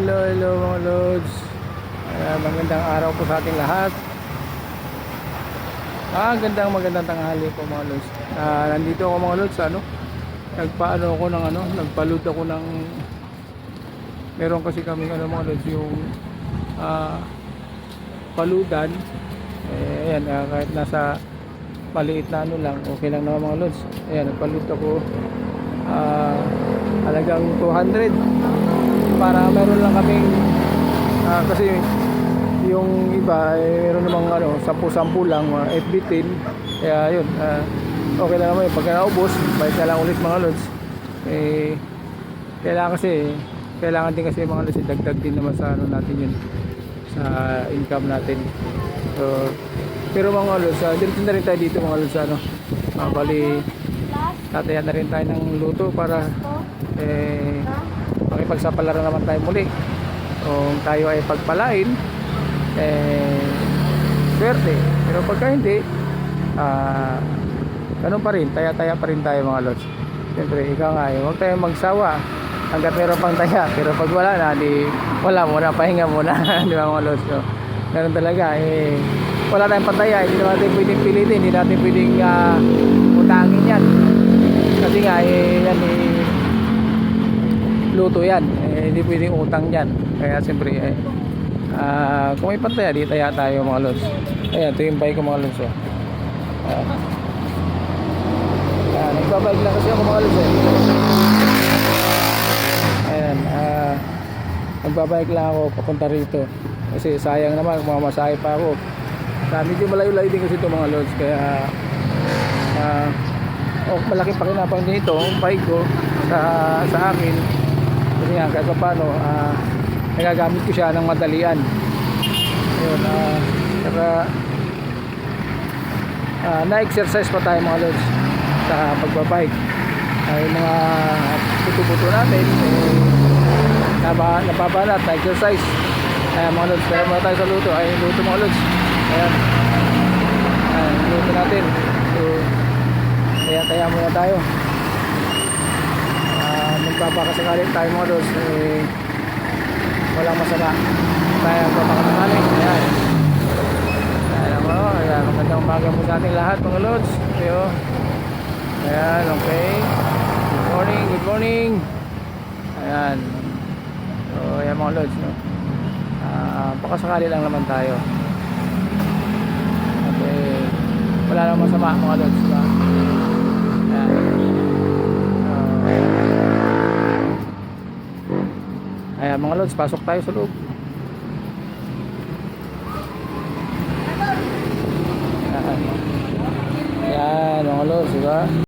hello mga lods. Magandang araw po sa ating lahat. Magandang tanghali po mga lods. Nandito ako mga lods sa nagpa-load ako ng meron kasi kami mga lods yung paludan. Ayan, kahit nasa maliit na lang, okay lang naman mga lods. Ayan, nagpa-load ako halagang 200 para meron lang kaming kasi yung iba meron namang 10-10 lang, FB10. Kaya yun, okay lang naman yun. Pagka naubos, balik na lang ulit mga lods. Kailangan din kasi mga lods, dagdag din naman sa natin yun, sa income natin. So, pero mga lods, diretso na rin tayo dito mga lods. Bali tatayan na rin tayo ng luto para makipagsapalaran naman tayo muli. Kung tayo ay pagpalain, swerte. Pero pagka hindi, ganun pa rin, taya-taya pa rin tayo mga lods. Siyempre, ikaw nga, huwag tayong magsawa hanggat meron pang taya. Pero pag wala na, wala muna, pahinga muna. Di ba mga lods? So, ganun talaga, wala tayong pantaya, hindi natin pwedeng pilitin, hindi natin pwedeng utangin yan. Kasi nga, luto yan, hindi pwedeng utang yan. Kaya siyempre, kung may pantaya, di taya tayo mga lods. Ayan, ito yung bike ko mga lods. Nagbabike lang kasi ako mga lods. Ayan, nagbabike lang ako papunta rito. Kasi sayang naman, mamasahe pa ako. Medyo malayo-layo din kasi ito mga lods. Kaya malaking pakinabang din ito ang bike ko sa akin. Kasi nga kahit pa paano, nagagamit ko siya ng madalian. Ayun, saka na-exercise pa tayo mga lods sa pagbabike. Yung mga puto-puto natin nababanat, na-exercise. Mga lods, kaya muna tayo sa luto. Luto mga lods. Ayan, luto natin. So, kaya muna tayo. Magpapakasakali tayo mga lods, walang masama tayo magpapakasakali. Ayan, magandang umaga po sa ating lahat mga lods. Ayan, okay, good morning. Ayan, so ayan mga lods, pakasakali lang naman tayo. Okay, wala namang masama mga lods, diba? Ayan mga lods, pasok tayo sa loob. Ayan mga lods, diba?